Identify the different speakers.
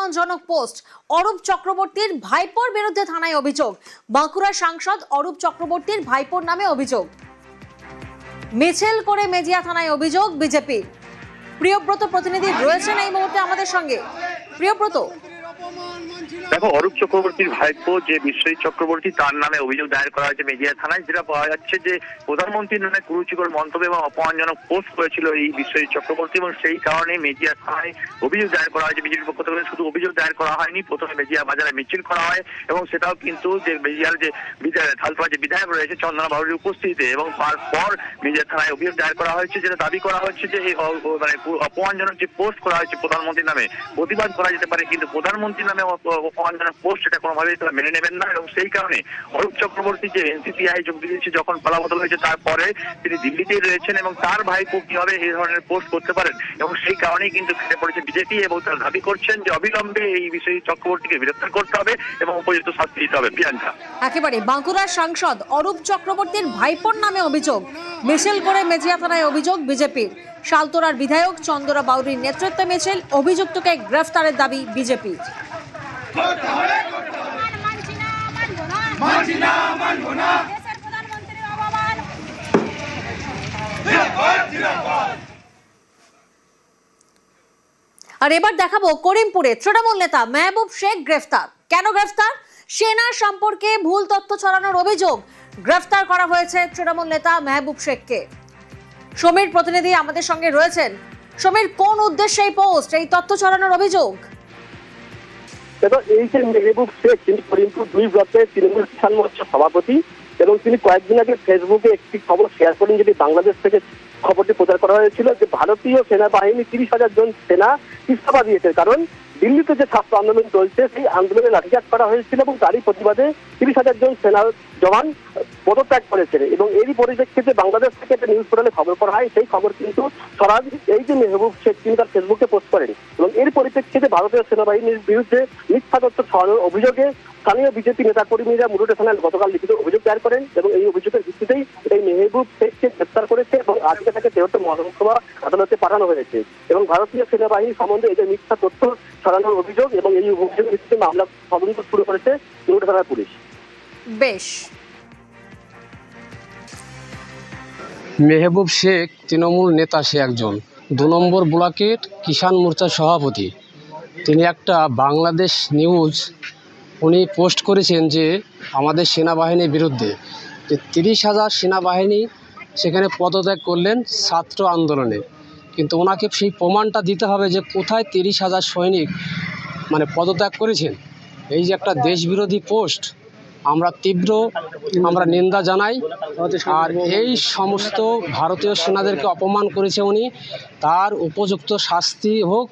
Speaker 1: অপমানজনক পোস্ট। অরূপ চক্রবর্তীর ভাইপোর বিরুদ্ধে থানায় অভিযোগ। বাঁকুড়া সাংসদ অরূপ চক্রবর্তীর ভাইপোর নামে অভিযোগ। মিছিল করে মেজিয়া থানায় অভিযোগ বিজেপি। প্রিয়ব্রত প্রতিনিধি রয়েছেন এই মুহূর্তে আমাদের সঙ্গে। প্রিয়ব্রত,
Speaker 2: দেখো, অরূপ চক্রবর্তীর ভাইপো যে বিশ্বজিৎ চক্রবর্তী, তার নামে অভিযোগ দায়ের করা হয়েছে মেজিয়া থানায়। যেটা পাওয়া যাচ্ছে যে প্রধানমন্ত্রীর নামে কুরুচিকর মন্তব্য এবং অপমানজনক পোস্ট করেছিল এই বিশ্বজিৎ চক্রবর্তী, এবং সেই কারণে মেজিয়া থানায় অভিযোগ দায়ের করা হয়েছে বিজেপির পক্ষ থেকে। শুধু অভিযোগ দায়ের করা হয়নি, প্রথমে মেজিয়া বাজারে মিছিল করা হয় এবং সেটাও কিন্তু যে মেজিয়ার যে থালপাড়া যে বিধায়ক রয়েছে চন্দনা বাউরির উপস্থিতিতে, এবং তারপর মেজিয়া থানায় অভিযোগ দায়ের করা হয়েছে। যেটা দাবি করা হচ্ছে যে এই মানে অপমানজনক যে পোস্ট করা হয়েছে প্রধানমন্ত্রীর নামে, প্রতিবাদ করা যেতে পারে কিন্তু প্রধানমন্ত্রীর নামে অপমানজনক পোস্ট এটা কোনোভাবেই তারা মেনে নেবেন না। এবং সেই কারণে অরূপ চক্রবর্তী যে এনসিপিআই যোগ দিয়েছে যখন পালাবদল হয়েছে, তারপরে তিনি দিল্লিতেই রয়েছেন এবং তার ভাইপো কিভাবে এই ধরনের পোস্ট করতে পারেন, এবং সেই কারণেই কিন্তু ফেটে পড়েছে বিজেপি। এবং তারা দাবি করছেন যে অবিলম্বে এই বিষয়ে চক্রবর্তীকে গ্রেফতার করতে হবে এবং উপযুক্ত শাস্তি দিতে হবে। প্রিয়াঙ্কা,
Speaker 1: একেবারে বাঁকুড়ার সাংসদ অরূপ চক্রবর্তীর ভাইপোর নামে অভিযোগ। মিছিল করে মেজিয়া থানায় অভিযোগ বিজেপির। শালতোরার বিধায়ক চন্দনা বাউরির নেতৃত্বে মিছিল, অভিযুক্তকে গ্রেফতারের দাবি বিজেপি। আর এবার দেখাবো করিমপুরে তৃণমূল নেতা মেহবুব শেখ গ্রেফতার। কেন গ্রেফতার? সেনা সম্পর্কে ভুল তথ্য ছড়ানোর অভিযোগ। গ্রেফতার করা হয়েছে তৃণমূল নেতা মেহবুব শেখকে। সমীর প্রতিনিধি আমাদের সঙ্গে রয়েছেন। সমীর, কোন উদ্দেশ্যে এই পোস্ট, এই তথ্য ছড়ানোর অভিযোগ?
Speaker 3: এই যে মেহবুব শেখ, তিনি করিমপুর 2 ব্লকের তৃণমূল কিষাণ মোর্চার সভাপতি, এবং তিনি কয়েকদিন আগে ফেসবুকে একটি খবর শেয়ার করেন, যেটি বাংলাদেশ থেকে খবরটি প্রচার করা হয়েছিল যে ভারতীয় সেনাবাহিনী 30,000 জন সেনা ইস্তফা দিয়েছে। কারণ দিল্লিতে যে ছাত্র আন্দোলন চলছে, সেই আন্দোলনে লাঠিচার্জ করা হয়েছিল এবং তারই প্রতিবাদে 30,000 জন সেনা জওয়ান পদত্যাগ করেছেন। এবং এরই পরিপ্রেক্ষিতে বাংলাদেশ থেকে একটা নিউজ পোর্টালে খবর করা হয়। সেই খবর কিন্তু সরাজ এই যে মেহবুব শেখ তিনি তার ফেসবুকে পোস্ট করেন, এবং এর পরিপ্রেক্ষিতে ভারতীয় সেনাবাহিনীর বিরুদ্ধে মিথ্যা তথ্য ছড়ানোর অভিযোগে স্থানীয় বিজেপি নেতাকর্মীরা মুরুটে থানায় গতকাল লিখিত অভিযোগ দায়ের করেন, এবং এই অভিযোগের ভিত্তিতেই এই মেহবুব শেখকে গ্রেফতার করেছে এবং আজকে তাকে তেহট্ট মহকুমা আদালতে পাঠানো হয়েছে। এবং ভারতীয় সেনাবাহিনী সম্বন্ধে এই যে মিথ্যা তথ্য ছড়ানোর অভিযোগ এবং এই অভিযোগের ভিত্তিতে মামলা তদন্ত শুরু করেছে মুরুটে থানার পুলিশ।
Speaker 1: বেশ।
Speaker 4: মেহবুব শেখ তৃণমূল নেতা, সে একজন 2 নম্বর ব্লকের কিষাণ মোর্চার সভাপতি। তিনি একটা বাংলাদেশ নিউজ উনি পোস্ট করেছেন যে আমাদের সেনাবাহিনীর বিরুদ্ধে যে 30,000 সেনাবাহিনী সেখানে পদত্যাগ করলেন ছাত্র আন্দোলনে, কিন্তু ওনাকে সেই প্রমাণটা দিতে হবে যে কোথায় 30,000 সৈনিক মানে পদত্যাগ করেছেন। এই যে একটা দেশবিরোধী পোস্ট, আমরা নিন্দা জানাই। আর এই সমস্ত ভারতীয় সেনাদেরকে অপমান করেছে উনি, তার উপযুক্ত শাস্তি হোক